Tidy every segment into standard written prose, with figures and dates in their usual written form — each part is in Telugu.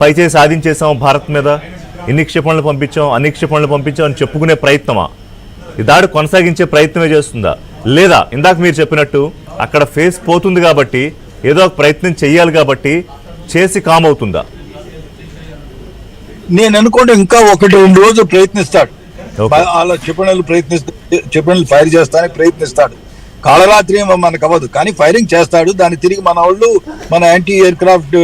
పైచేయి సాధించేసాం భారత్ మీద, ఇన్ని క్షిపణులు పంపించాం, అన్ని క్షిపణులు పంపించాం అని చెప్పుకునే ప్రయత్నమా? ఈ దాడి కొనసాగించే ప్రయత్నమే చేస్తుందా? లేదా ఇందాక మీరు చెప్పినట్టు అక్కడ ఫేస్ పోతుంది కాబట్టి ఏదో ఒక ప్రయత్నం చెయ్యాలి కాబట్టి చేసి కామ్ అవుతుందా? నేను అనుకోండి ఇంకా 1-2 రోజులు ప్రయత్నిస్తాడు. అలా క్షిపణులు ఫైర్ చేస్తానికి ప్రయత్నిస్తాడు. కాలరాత్రి మనకు అవ్వదు, కానీ ఫైరింగ్ చేస్తాడు. దాన్ని తిరిగి మన వాళ్ళు, మన యాంటీ ఎయిర్ క్రాఫ్ట్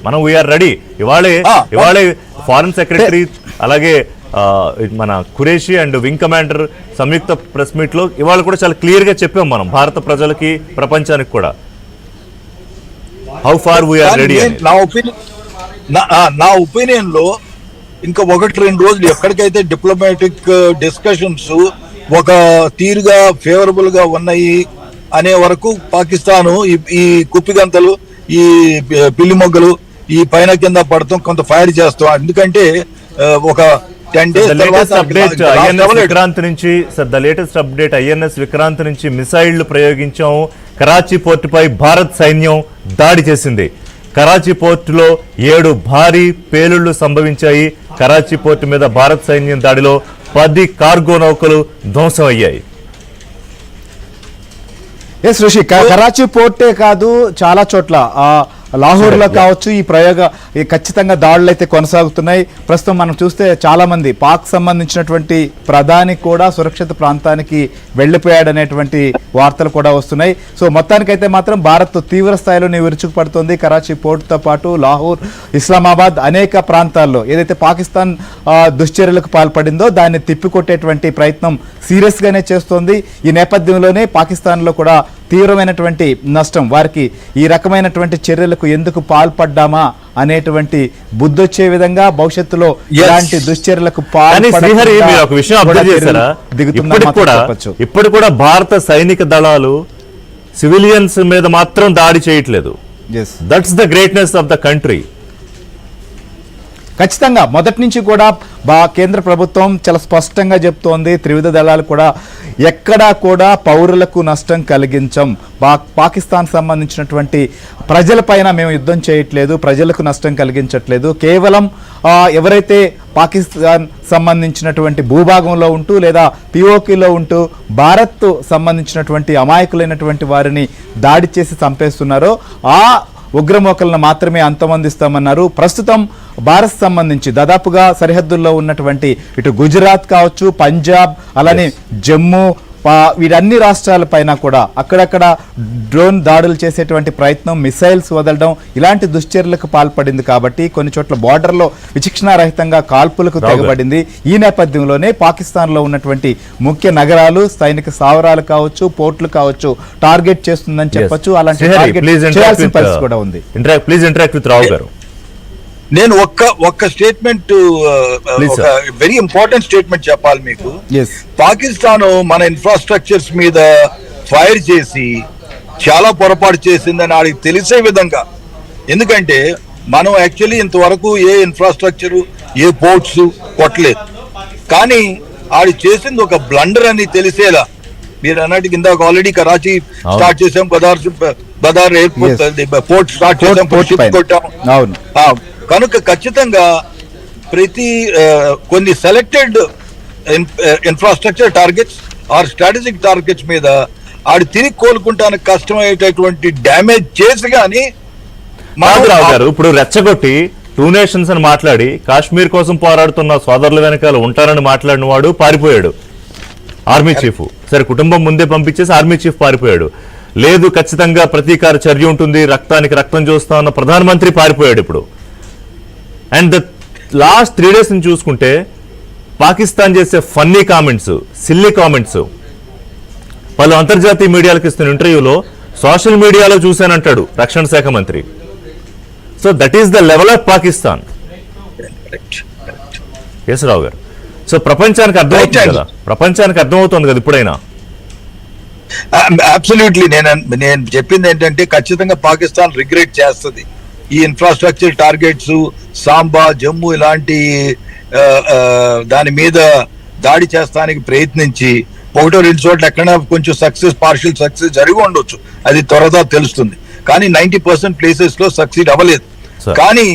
మనం వీఆర్ రెడీ. ఇవాళే ఫారెన్ సెక్రటరీ అలాగే మన ఖురేషి అండ్ వింగ్ కమాండర్ సంయుక్త ప్రెస్ మీట్ లో ఇవాళ కూడా చాలా క్లియర్ గా చెప్పాం మనం భారత ప్రజలకి, ప్రపంచానికి కూడా. How far we are ready. నా ఒపీనియన్ లో ఇంకా 1-2 రోజులు ఎక్కడికైతే డిప్లొమాటిక్ డిస్కషన్స్ ఒక తీరుగా ఫేవరబుల్ గా ఉన్నాయి అనే వరకు పాకిస్తాను ఈ కుప్పిగంతలు, ఈ పిల్లి మొగ్గలు ఈ పైన కింద పడతాం, కొంత ఫైర్ చేస్తాం. ఎందుకంటే ఒక 10 days latest update INS Vikrant నుంచి మిసైళ్లు ప్రయోగించాము. కరాచీ పోర్టుపై భారత్ సైన్యం దాడి చేసింది. కరాచీ పోర్టులో 7 భారీ పేలుళ్లు సంభవించాయి. కరాచీ పోర్టు మీద భారత్ సైన్యం దాడిలో 10 కార్గో నౌకలు ధ్వంసం అయ్యాయి. ఎస్ ఋషి, కరాచీ పోర్టే కాదు చాలా చోట్ల లాహోర్ లో కావచ్చు ఈ ఖచ్చితంగా దాడులు అయితే కొనసాగుతున్నాయి. ప్రస్తుతం మనం చూస్తే చాలా మంది పాక్ సంబంధించినటువంటి ప్రధాని కూడా సురక్షిత ప్రాంతానికి వెళ్లిపోయాడనేటువంటి వార్తలు కూడా వస్తున్నాయి. సో మొత్తానికైతే మాత్రం భారత్ తీవ్ర స్థాయిలోనే విరుచుకుపడుతోంది. కరాచీ పోర్టుతో పాటు లాహోర్, ఇస్లామాబాద్ అనేక ప్రాంతాల్లో ఏదైతే పాకిస్తాన్ దుశ్చర్యలకు పాల్పడిందో దాన్ని తిప్పికొట్టేటువంటి ప్రయత్నం సీరియస్ గానే చేస్తోంది. ఈ నేపథ్యంలోనే పాకిస్తాన్ లో కూడా తీవ్రమైనటువంటి నష్టం, వారికి ఈ రకమైనటువంటి చర్యలకు ఎందుకు పాల్పడ్డామా అనేటువంటి బుద్ధొచ్చే విధంగా భవిష్యత్తులో ఇలాంటి దుశ్చర్యలకు ఇప్పుడు కూడా భారత సైనిక దళాలు సివిలియన్స్ మీద మాత్రం దాడి చేయట్లేదు. That's the greatness of the country. ఖచ్చితంగా మొదటి నుంచి కూడా కేంద్ర ప్రభుత్వం చాలా స్పష్టంగా చెప్తోంది, త్రివిధ దళాలు కూడా ఎక్కడా కూడా పౌరులకు నష్టం కలిగించం, పాకిస్తాన్ సంబంధించినటువంటి ప్రజలపైన మేము యుద్ధం చేయట్లేదు, ప్రజలకు నష్టం కలిగించట్లేదు, కేవలం ఎవరైతే పాకిస్తాన్ సంబంధించినటువంటి భూభాగంలో ఉంటూ లేదా పిఓకేలో ఉంటూ భారత్ సంబంధించినటువంటి అమాయకులైనటువంటి వారిని దాడి చేసి చంపేస్తున్నారో ఆ ఉగ్రమోకలను మాత్రమే అంతమొందిస్తామన్నారు. ప్రస్తుతం భారత్ సంబంధించి దాదాపుగా సరిహద్దుల్లో ఉన్నటువంటి ఇటు గుజరాత్ కావచ్చు, పంజాబ్, అలానే జమ్మూ, వీటన్ని రాష్ట్రాలపైన కూడా అక్కడక్కడ డ్రోన్ దాడులు చేసేటువంటి ప్రయత్నం, మిసైల్స్ వదలడం ఇలాంటి దుశ్చర్యలకు పాల్పడింది. కాబట్టి కొన్ని చోట్ల బార్డర్లో విచక్షణారహితంగా కాల్పులకు తెగబడింది. ఈ నేపథ్యంలోనే పాకిస్తాన్లో ఉన్నటువంటి ముఖ్య నగరాలు, సైనిక స్థావరాలు కావచ్చు, పోర్టులు కావచ్చు టార్గెట్ చేస్తుందని చెప్పొచ్చు. అలాంటి చేయాల్సిన పరిస్థితి కూడా ఉంది. నేను ఒక్క స్టేట్మెంట్, వెరీ ఇంపార్టెంట్ స్టేట్మెంట్ చెప్పాలి మీకు. పాకిస్తాన్ మన ఇన్ఫ్రాస్ట్రక్చర్స్ మీద ఫైర్ చేసి చాలా పొరపాటు చేసిందని ఆడికి తెలిసే విధంగా, ఎందుకంటే మనం యాక్చువల్లీ ఇంతవరకు ఏ ఇన్ఫ్రాస్ట్రక్చర్, ఏ పోర్ట్స్ కొట్టలేదు, కానీ ఆడి చేసింది ఒక బ్లండర్ అని తెలిసేలా. మీరు అన్నట్టు ఇందాక ఆల్రెడీ కరాచీ స్టార్ట్ చేసాం, బదార్ ఎయిర్పోర్ట్ పోర్ట్ స్టార్ట్ చేసాం, కొట్టాం. కనుక ఖచ్చితంగా ప్రతి కొన్ని selected infrastructure targets or strategic targets మీద ఆడు తిరిగి కోలుకుంటానికి కష్టమయ్యేటటువంటి డ్యామేజ్ చేసి కానీ ఇప్పుడు రెచ్చగొట్టి 2 నేషన్స్ అని మాట్లాడి కాశ్మీర్ కోసం పోరాడుతున్న సోదరుల వెనకాల ఉంటారని మాట్లాడిన వాడు పారిపోయాడు. ఆర్మీ చీఫ్ సరే కుటుంబం ముందే పంపించేసి ఆర్మీ చీఫ్ పారిపోయాడు. లేదు ఖచ్చితంగా ప్రతీకార చర్య ఉంటుంది, రక్తానికి రక్తం చూస్తా ఉన్న ప్రధానమంత్రి పారిపోయాడు ఇప్పుడు. అండ్ ద లాస్ట్ 3 days నుంచి చూసుకుంటే పాకిస్తాన్ చేసే ఫన్నీ కామెంట్స్, సిల్లీ కామెంట్స్, పలు అంతర్జాతీయ మీడియాలకు ఇస్తున్న ఇంటర్వ్యూలో సోషల్ మీడియాలో చూశానంటాడు రక్షణ శాఖ మంత్రి. So that is the level of Pakistan. S Rao గారు, సో ప్రపంచానికి అర్థమవుతుంది కదా, ప్రపంచానికి అర్థమవుతుంది కదా ఇప్పుడైనా. అబ్సల్యూట్లీ నేను చెప్పింది ఏంటంటే ఖచ్చితంగా పాకిస్తాన్ రిగ్రెట్ చేస్తుంది. ఈ ఇన్ఫ్రాస్ట్రక్చర్ టార్గెట్స్, సాంబా, జమ్మూ ఇలాంటి దాని మీద దాడి చేస్తానికి ప్రయత్నించి 1-2 చోట్ల ఎక్కడ కొంచెం పార్షియల్ సక్సెస్ జరిగి ఉండొచ్చు, అది త్వరగా తెలుస్తుంది. కానీ 90% ప్లేసెస్ లో సక్సీడ్ అవ్వలేదు. Sir. కానీ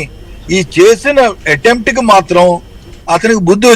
ఈ చేసిన అటెంప్ట్ కి మాత్రం అతనికి బుద్ధి